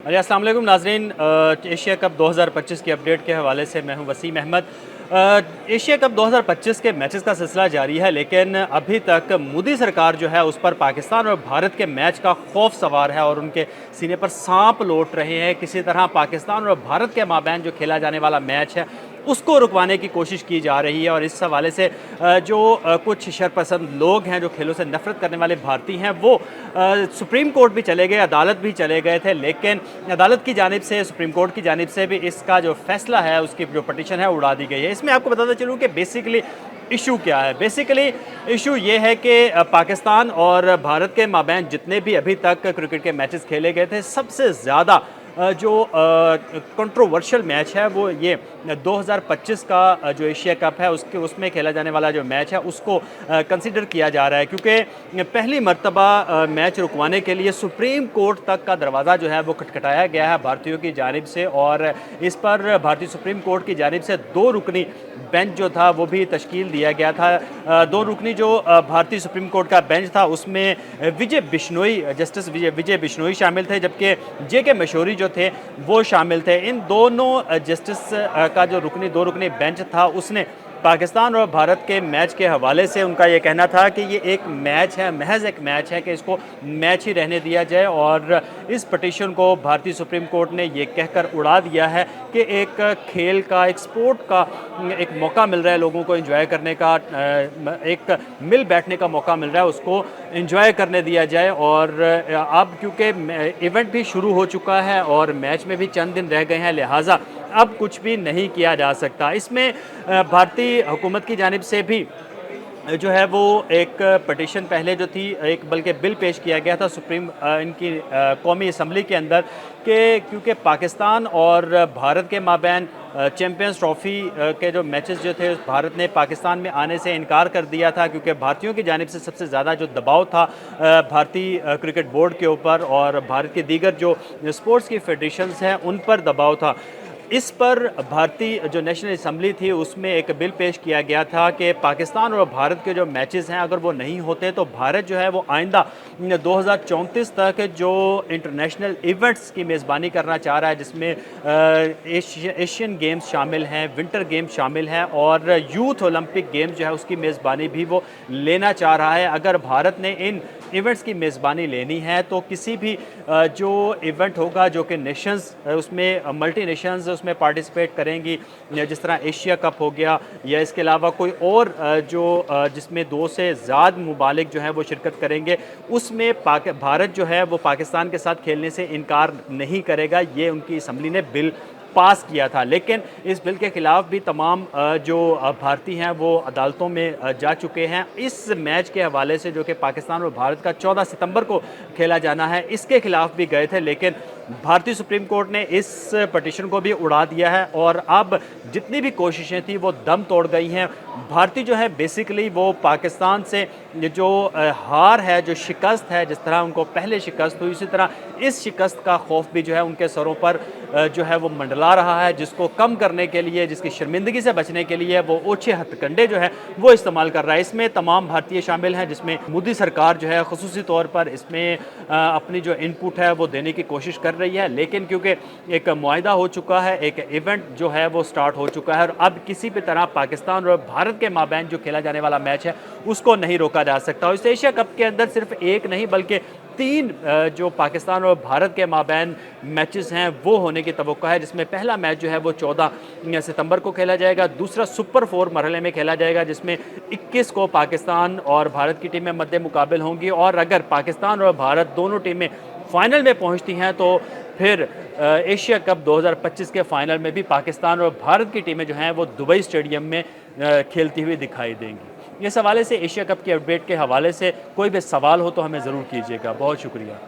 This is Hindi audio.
जी, अस्सलाम वालेकुम नाज़रीन। एशिया कप 2025 की अपडेट के हवाले से मैं हूं वसीम अहमद। एशिया कप 2025 के मैचेस का सिलसिला जारी है, लेकिन अभी तक मोदी सरकार जो है उस पर पाकिस्तान और भारत के मैच का खौफ सवार है और उनके सीने पर सांप लौट रहे हैं। किसी तरह पाकिस्तान और भारत के माबैन जो खेला जाने वाला मैच है उसको रुकवाने की कोशिश की जा रही है। और इस हवाले से जो कुछ शरपसंद लोग हैं, जो खेलों से नफरत करने वाले भारतीय हैं, वो सुप्रीम कोर्ट भी चले गए, अदालत भी चले गए थे, लेकिन अदालत की जानिब से, सुप्रीम कोर्ट की जानिब से भी इसका जो फैसला है, उसकी जो पटिशन है उड़ा दी गई है। इसमें आपको बताता चलूँ कि बेसिकली इशू क्या है। बेसिकली इशू ये है कि पाकिस्तान और भारत के माबैन जितने भी अभी तक क्रिकेट के मैचेस खेले गए थे, सबसे ज़्यादा जो कंट्रोवर्शियल मैच है वो ये 2025 का जो एशिया कप है उसमें खेला जाने वाला जो मैच है उसको कंसिडर किया जा रहा है, क्योंकि पहली मर्तबा मैच रुकवाने के लिए सुप्रीम कोर्ट तक का दरवाज़ा जो है वो खटखटाया गया है भारतीयों की जानिब से। और इस पर भारतीय सुप्रीम कोर्ट की जानिब से 2 रुकनी बेंच जो था वो भी तश्कील दिया गया था। 2 रुकनी जो भारतीय सुप्रीम कोर्ट का बेंच था उसमें विजय बिश्नोई, जस्टिस विजय बिश्नोई शामिल थे, जबकि जे.के. मशहूरी जो थे वो शामिल थे। इन दोनों जस्टिस का जो 2 रुकनी बेंच था उसने पाकिस्तान और भारत के मैच के हवाले से उनका ये कहना था कि ये एक मैच है, महज एक मैच है, कि इसको मैच ही रहने दिया जाए। और इस पटिशन को भारतीय सुप्रीम कोर्ट ने ये कहकर उड़ा दिया है कि एक खेल का, एक स्पोर्ट का एक मौका मिल रहा है लोगों को एंजॉय करने का, एक मिल बैठने का मौका मिल रहा है, उसको एंजॉय करने दिया जाए। और अब क्योंकि इवेंट भी शुरू हो चुका है और मैच में भी चंद दिन रह गए हैं, लिहाजा अब कुछ भी नहीं किया जा सकता। इसमें भारतीय हुकूमत की जानिब से भी जो है वो एक पटिशन पहले जो थी, एक बल्कि बिल पेश किया गया था इनकी कौमी असम्बली के अंदर, कि क्योंकि पाकिस्तान और भारत के माबैन चैम्पियंस ट्रॉफ़ी के जो मैचेस जो थे भारत ने पाकिस्तान में आने से इनकार कर दिया था, क्योंकि भारतीयों की जानिब से सबसे ज़्यादा जो दबाव था भारतीय क्रिकेट बोर्ड के ऊपर और भारत के दीगर जो स्पोर्ट्स की फेडरेशंस हैं उन पर दबाव था। इस पर भारतीय जो नेशनल असम्बली थी उसमें एक बिल पेश किया गया था कि पाकिस्तान और भारत के जो मैचेस हैं अगर वो नहीं होते तो भारत जो है वो आइंदा 2034 तक जो इंटरनेशनल इवेंट्स की मेज़बानी करना चाह रहा है, जिसमें एशियन गेम्स शामिल हैं, विंटर गेम्स शामिल हैं और यूथ ओलंपिक गेम्स जो है उसकी मेज़बानी भी वो लेना चाह रहा है। अगर भारत ने इन इवेंट्स की मेज़बानी लेनी है तो किसी भी जो इवेंट होगा जो कि नेशंस उसमें मल्टी नेशंस उसमें पार्टिसिपेट करेंगी, जिस तरह एशिया कप हो गया या इसके अलावा कोई और जो जिसमें 2 से ज़्यादा मुमालिक जो हैं वो शिरकत करेंगे, उसमें भारत जो है वो पाकिस्तान के साथ खेलने से इनकार नहीं करेगा। ये उनकी असम्बली ने बिल पास किया था, लेकिन इस बिल के ख़िलाफ़ भी तमाम जो भारतीय हैं वो अदालतों में जा चुके हैं। इस मैच के हवाले से जो कि पाकिस्तान और भारत का 14 सितंबर को खेला जाना है, इसके ख़िलाफ़ भी गए थे, लेकिन भारतीय सुप्रीम कोर्ट ने इस पटिशन को भी उड़ा दिया है और अब जितनी भी कोशिशें थी वो दम तोड़ गई हैं। भारतीय जो है बेसिकली वो पाकिस्तान से जो हार है, जो शिकस्त है, जिस तरह उनको पहले शिकस्त हुई, इसी तरह इस शिकस्त का खौफ भी जो है उनके सरों पर जो है वो मंडला रहा है, जिसको कम करने के लिए, जिसकी शर्मिंदगी से बचने के लिए वो ओछे हथकंडे जो है वो इस्तेमाल कर रहा है। इसमें तमाम भारतीय शामिल हैं, जिसमें मोदी सरकार जो है ख़ुसूसी तौर पर इसमें अपनी जो इनपुट है वो देने की कोशिश कर रही है, लेकिन क्योंकि एक मुआहिदा हो चुका है, एक इवेंट जो है वो स्टार्ट हो चुका है और अब किसी भी तरह पाकिस्तान और भारत के माबैन जो खेला जाने वाला मैच है उसको नहीं रोका जा सकता। और इस एशिया कप के अंदर सिर्फ एक नहीं बल्कि 3 जो पाकिस्तान और भारत के माबैन मैचेस हैं वो होने की तवक्को है, जिसमें पहला मैच जो है वो 14 सितंबर को खेला जाएगा, दूसरा सुपर 4 मरहले में खेला जाएगा जिसमें 21 को पाकिस्तान और भारत की टीमें मद्दे मुकाबिल होंगी। और अगर पाकिस्तान और भारत दोनों टीमें फाइनल में पहुंचती हैं तो फिर एशिया कप 2025 के फाइनल में भी पाकिस्तान और भारत की टीमें जो हैं वो दुबई स्टेडियम में खेलती हुई दिखाई देंगी। इस हवाले से एशिया कप के अपडेट के हवाले से कोई भी सवाल हो तो हमें ज़रूर कीजिएगा। बहुत शुक्रिया।